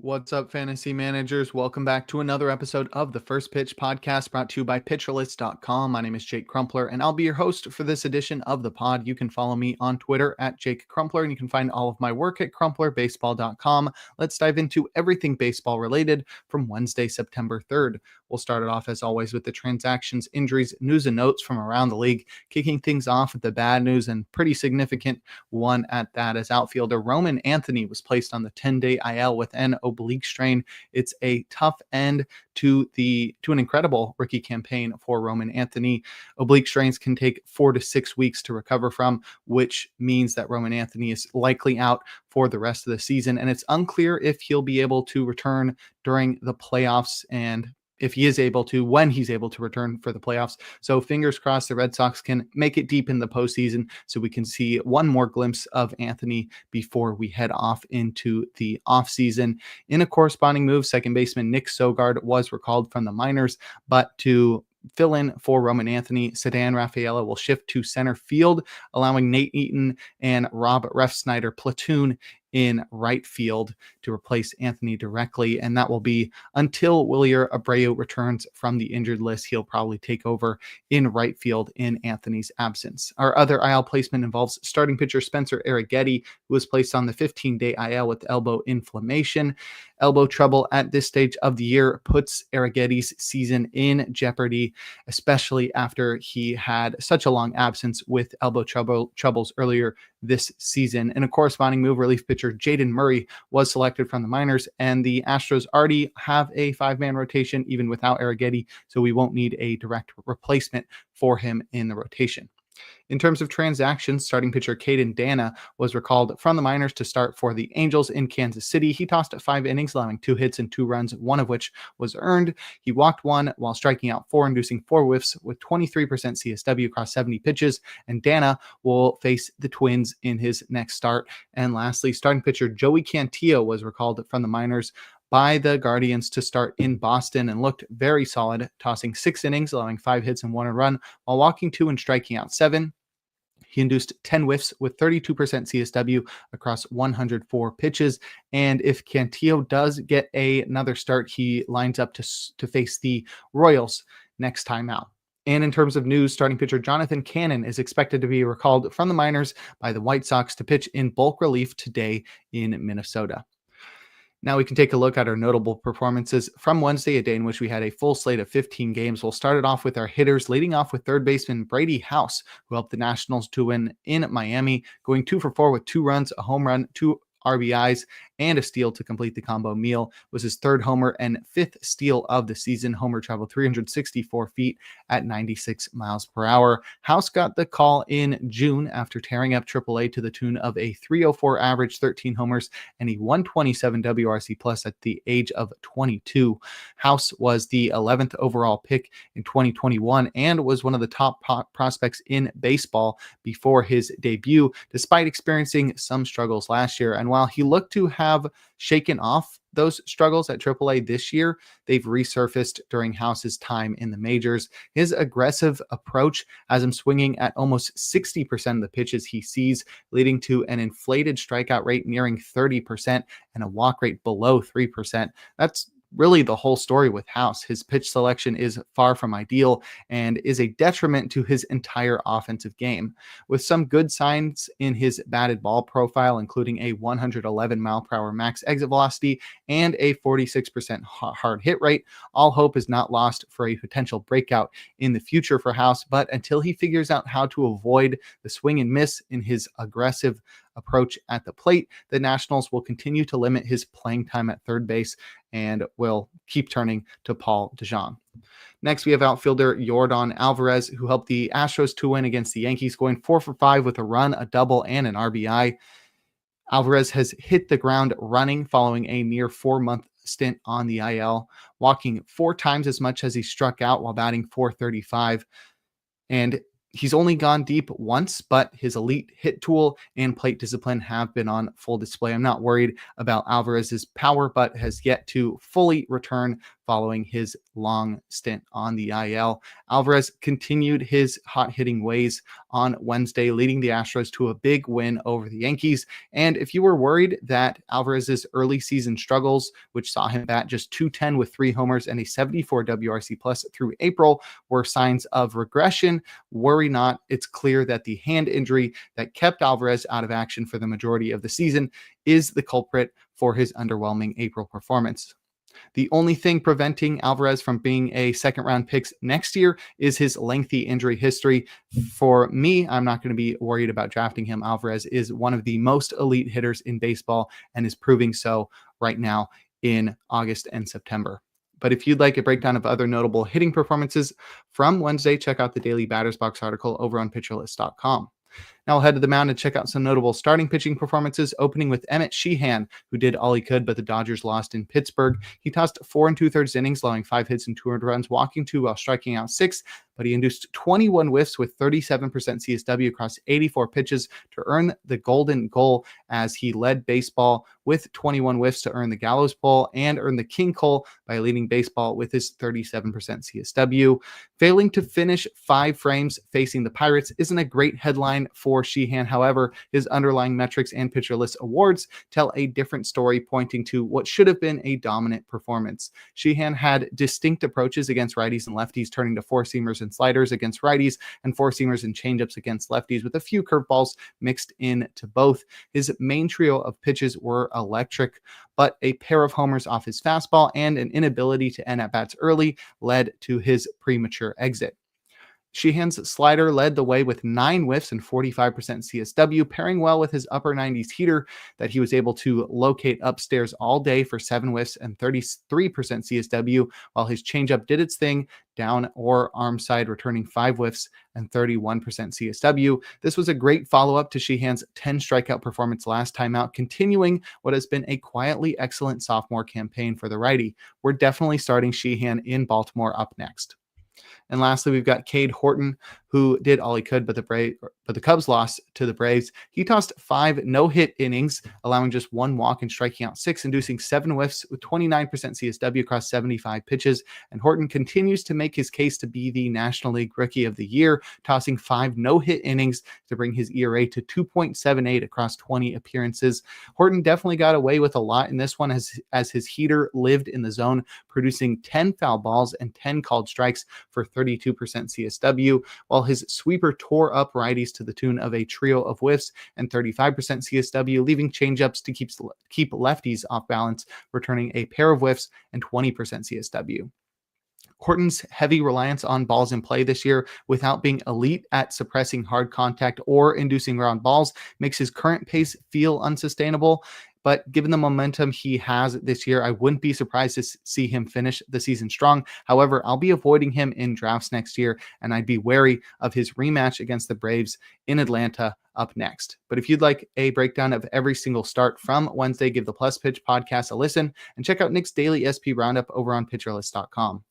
What's up, fantasy managers? Welcome back to another episode of the First Pitch Podcast brought to you by PitcherList.com. My name is Jake Crumpler, and I'll be your host for this edition of the pod. You can follow me on Twitter at Jake Crumpler, and you can find all of my work at CrumplerBaseball.com. Let's dive into everything baseball related from Wednesday, September 3rd. We'll start it off, as always, with the transactions, injuries, news, and notes from around the league. Kicking things off with the bad news, and pretty significant one at that, as outfielder Roman Anthony was placed on the 10-day IL with an oblique strain. It's a tough end to an incredible rookie campaign for Roman Anthony. Oblique strains can take 4 to 6 weeks to recover from, which means that Roman Anthony is likely out for the rest of the season, and it's unclear if he'll be able to return during the playoffs, and if he is able to, when he's able to return for the playoffs. So fingers crossed the Red Sox can make it deep in the postseason so we can see one more glimpse of Anthony before we head off into the offseason. In a corresponding move, second baseman Nick Sogard was recalled from the minors, but to fill in for Roman Anthony, Sedan Rafaela will shift to center field, allowing Nate Eaton and Rob Refsnyder platoon in right field to replace Anthony directly, and that will be until Wilyer Abreu returns from the injured list. He'll probably take over in right field in Anthony's absence. Our other IL placement involves starting pitcher Spencer Arrighetti, who was placed on the 15-day IL with elbow inflammation. Elbow trouble at this stage of the year puts Arrighetti's season in jeopardy, especially after he had such a long absence with elbow troubles earlier this season. In a corresponding move, relief pitcher Jaden Murray was selected from the minors, and the Astros already have a 5-man rotation even without Arrighetti, so we won't need a direct replacement for him in the rotation. In terms of transactions, starting pitcher Caden Dana was recalled from the minors to start for the Angels in Kansas City. He tossed 5 innings, allowing 2 hits and 2 runs, one of which was earned. He walked 1 while striking out 4, inducing 4 whiffs with 23% CSW across 70 pitches, and Dana will face the Twins in his next start. And lastly, starting pitcher Joey Cantillo was recalled from the minors by the Guardians to start in Boston and looked very solid, tossing 6 innings, allowing 5 hits and 1 run, while walking 2 and striking out 7. He induced 10 whiffs with 32% CSW across 104 pitches. And if Cantillo does get another start, he lines up to face the Royals next time out. And in terms of news, starting pitcher Jonathan Cannon is expected to be recalled from the minors by the White Sox to pitch in bulk relief today in Minnesota. Now we can take a look at our notable performances from Wednesday, a day in which we had a full slate of 15 games. We'll start it off with our hitters, leading off with third baseman Brady House, who helped the Nationals to win in Miami, going 2 for 4 with 2 runs, a home run, 2 RBIs, and a steal to complete the combo meal. It was his 3rd homer and 5th steal of the season. Homer traveled 364 feet at 96 miles per hour. House got the call in June after tearing up AAA to the tune of a 304 average, 13 homers, and a 127 WRC plus at the age of 22. House was the 11th overall pick in 2021 and was one of the top prospects in baseball before his debut, despite experiencing some struggles last year. And while he looked to have shaken off those struggles at AAA this year, they've resurfaced during House's time in the majors. His aggressive approach has him swinging at almost 60% of the pitches he sees, leading to an inflated strikeout rate nearing 30% and a walk rate below 3%. That's really the whole story with House. His pitch selection is far from ideal and is a detriment to his entire offensive game. With some good signs in his batted ball profile, including a 111 mile per hour max exit velocity and a 46% hard hit rate, all hope is not lost for a potential breakout in the future for House. But until he figures out how to avoid the swing and miss in his aggressive approach at the plate, the Nationals will continue to limit his playing time at third base and will keep turning to Paul DeJong. Next, we have outfielder Yordan Alvarez, who helped the Astros to win against the Yankees, going 4 for 5 with a run, a double, and an RBI. Alvarez has hit the ground running following a near 4-month stint on the IL, walking 4 times as much as he struck out while batting .435. And he's only gone deep once, but his elite hit tool and plate discipline have been on full display. I'm not worried about Alvarez's power, but has yet to fully return following his long stint on the IL. Alvarez continued his hot hitting ways on Wednesday, leading the Astros to a big win over the Yankees. And if you were worried that Alvarez's early season struggles, which saw him bat just 210 with 3 homers and a 74 WRC plus through April, were signs of regression, worry not. It's clear that the hand injury that kept Alvarez out of action for the majority of the season is the culprit for his underwhelming April performance. The only thing preventing Alvarez from being a second round pick next year is his lengthy injury history. For me, I'm not going to be worried about drafting him. Alvarez is one of the most elite hitters in baseball and is proving so right now in August and September. But if you'd like a breakdown of other notable hitting performances from Wednesday, check out the Daily Batters Box article over on pitcherlist.com. Now we'll head to the mound and check out some notable starting pitching performances, opening with Emmett Sheehan, who did all he could, but the Dodgers lost in Pittsburgh. He tossed 4 2/3 innings, allowing 5 hits and 2 earned runs, walking 2 while striking out 6, but he induced 21 whiffs with 37% CSW across 84 pitches to earn the Golden Goal, as he led baseball with 21 whiffs to earn the Gallows Pole and earn the King Cole by leading baseball with his 37% CSW. Failing to finish 5 frames facing the Pirates isn't a great headline for Sheehan. However, his underlying metrics and pitcher list awards tell a different story, pointing to what should have been a dominant performance. Sheehan had distinct approaches against righties and lefties, turning to 4-seamers and sliders against righties and 4-seamers and changeups against lefties, with a few curveballs mixed in to both. His main trio of pitches were electric, but a pair of homers off his fastball and an inability to end at-bats early led to his premature exit. Sheehan's slider led the way with 9 whiffs and 45% CSW, pairing well with his upper 90s heater that he was able to locate upstairs all day for 7 whiffs and 33% CSW, while his changeup did its thing down or arm side, returning 5 whiffs and 31% CSW. This was a great follow-up to Sheehan's 10 strikeout performance last time out, continuing what has been a quietly excellent sophomore campaign for the righty. We're definitely starting Sheehan in Baltimore up next. And lastly, we've got Cade Horton, who did all he could, but the Cubs lost to the Braves. He tossed 5 no-hit innings, allowing just 1 walk and striking out 6, inducing 7 whiffs with 29% CSW across 75 pitches. And Horton continues to make his case to be the National League Rookie of the Year, tossing 5 no-hit innings to bring his ERA to 2.78 across 20 appearances. Horton definitely got away with a lot in this one, as his heater lived in the zone, producing 10 foul balls and 10 called strikes for 32% CSW, while his sweeper tore up righties to the tune of a trio of whiffs and 35% CSW, leaving changeups to keep lefties off balance, returning a pair of whiffs and 20% CSW. Horton's heavy reliance on balls in play this year, without being elite at suppressing hard contact or inducing ground balls, makes his current pace feel unsustainable. But given the momentum he has this year, I wouldn't be surprised to see him finish the season strong. However, I'll be avoiding him in drafts next year, and I'd be wary of his rematch against the Braves in Atlanta up next. But if you'd like a breakdown of every single start from Wednesday, give the Plus Pitch podcast a listen and check out Nick's daily SP roundup over on pitcherlist.com.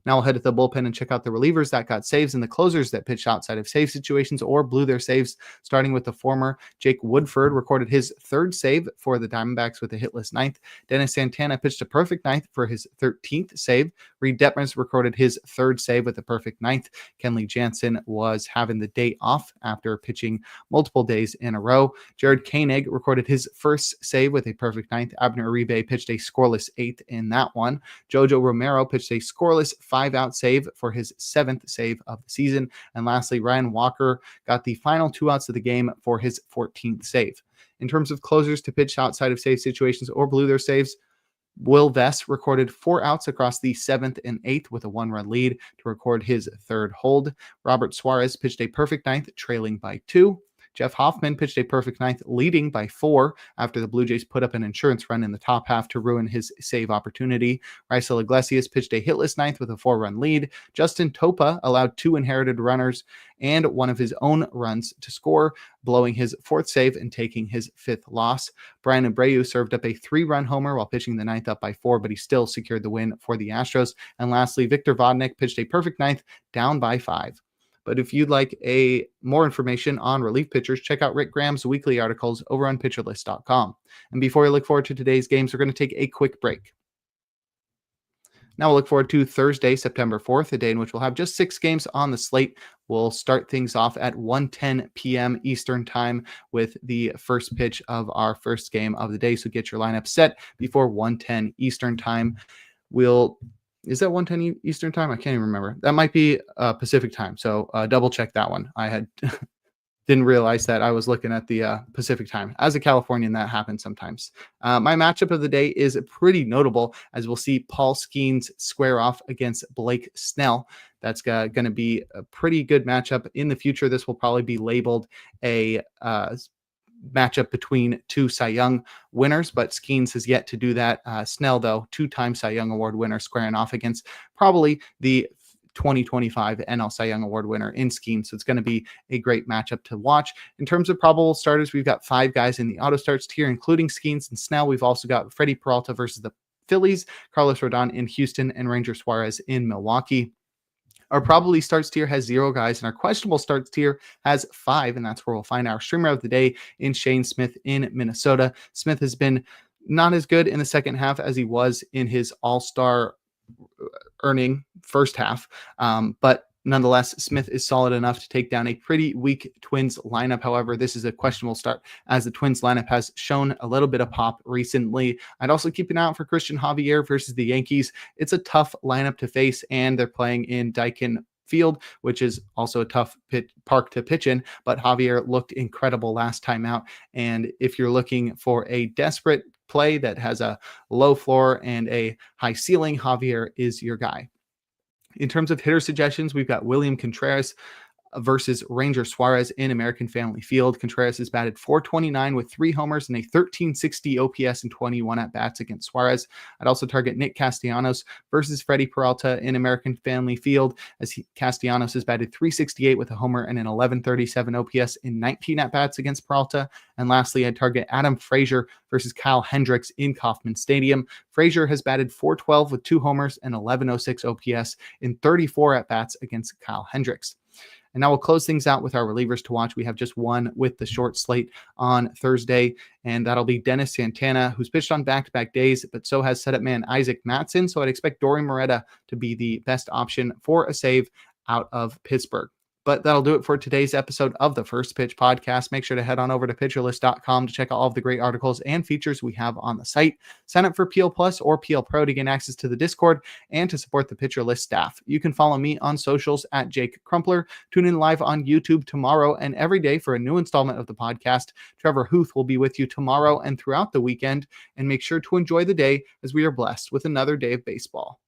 Now we'll head to the bullpen and check out the relievers that got saves and the closers that pitched outside of save situations or blew their saves, starting with the former. Jake Woodford recorded his 3rd save for the Diamondbacks with a hitless 9th. Dennis Santana pitched a perfect 9th for his 13th save. Reed Detmers recorded his 3rd save with a perfect 9th. Kenley Jansen was having the day off after pitching multiple days in a row. Jared Koenig recorded his 1st save with a perfect 9th. Abner Uribe pitched a scoreless 8th in that one. Jojo Romero pitched a scoreless 5-out save for his 7th save of the season. And lastly, Ryan Walker got the final 2 outs of the game for his 14th save. In terms of closers to pitch outside of save situations or blew their saves, Will Vest recorded 4 outs across the 7th and 8th with a 1-run lead to record his 3rd hold. Robert Suarez pitched a perfect 9th, trailing by 2. Jeff Hoffman pitched a perfect 9th, leading by 4 after the Blue Jays put up an insurance run in the top half to ruin his save opportunity. Raisel Iglesias pitched a hitless 9th with a 4-run lead. Justin Topa allowed 2 inherited runners and one of his own runs to score, blowing his 4th save and taking his 5th loss. Brian Abreu served up a 3-run homer while pitching the 9th up by 4, but he still secured the win for the Astros. And lastly, Victor Vodnik pitched a perfect 9th, down by 5. But if you'd like more information on relief pitchers, check out Rick Graham's weekly articles over on pitcherlist.com. And before we look forward to today's games, we're going to take a quick break. Now we'll look forward to Thursday, September 4th, a day in which we'll have just 6 games on the slate. We'll start things off at 1:10 p.m. Eastern time with the first pitch of our first game of the day. So get your lineup set before 1:10 Eastern time. Is that 1:10 Eastern time? I can't even remember. That might be Pacific time. So double check that one. I had didn't realize that I was looking at the Pacific time. As a Californian, that happens sometimes. My matchup of the day is pretty notable, as we'll see Paul Skeens square off against Blake Snell. That's going to be a pretty good matchup in the future. This will probably be labeled a matchup between two Cy Young winners, but Skeens has yet to do that. Snell, though, two-time Cy Young Award winner, squaring off against probably the 2025 NL Cy Young Award winner in Skeens. So it's going to be a great matchup to watch. In terms of probable starters, we've got 5 guys in the auto starts tier, including Skeens and Snell. We've also got Freddie Peralta versus the Phillies, Carlos Rodon in Houston, and Ranger Suarez in Milwaukee. Our probably starts tier has 0 guys, and our questionable starts tier has 5, and that's where we'll find our streamer of the day in Shane Smith in Minnesota. Smith has been not as good in the second half as he was in his all-star earning first half, but nonetheless, Smith is solid enough to take down a pretty weak Twins lineup. However, this is a questionable start, as the Twins lineup has shown a little bit of pop recently. I'd also keep an eye out for Christian Javier versus the Yankees. It's a tough lineup to face, and they're playing in Daikin Field, which is also a tough park to pitch in, but Javier looked incredible last time out. And if you're looking for a desperate play that has a low floor and a high ceiling, Javier is your guy. In terms of hitter suggestions, we've got William Contreras versus Ranger Suarez in American Family Field. Contreras has batted .429 with 3 homers and a 1360 OPS and 21 at-bats against Suarez. I'd also target Nick Castellanos versus Freddie Peralta in American Family Field, as Castellanos has batted .368 with a homer and an 1137 OPS in 19 at-bats against Peralta. And lastly, I'd target Adam Frazier versus Kyle Hendricks in Kauffman Stadium. Frazier has batted .412 with 2 homers and 1106 OPS in 34 at-bats against Kyle Hendricks. And now we'll close things out with our relievers to watch. We have just one with the short slate on Thursday, and that'll be Dennis Santana, who's pitched on back-to-back days, but so has setup man Isaac Mattson. So I'd expect Dory Moretta to be the best option for a save out of Pittsburgh. But that'll do it for today's episode of the First Pitch Podcast. Make sure to head on over to pitcherlist.com to check out all of the great articles and features we have on the site. Sign up for PL Plus or PL Pro to gain access to the Discord and to support the Pitcher List staff. You can follow me on socials at Jake Crumpler. Tune in live on YouTube tomorrow and every day for a new installment of the podcast. Trevor Hooth will be with you tomorrow and throughout the weekend. And make sure to enjoy the day, as we are blessed with another day of baseball.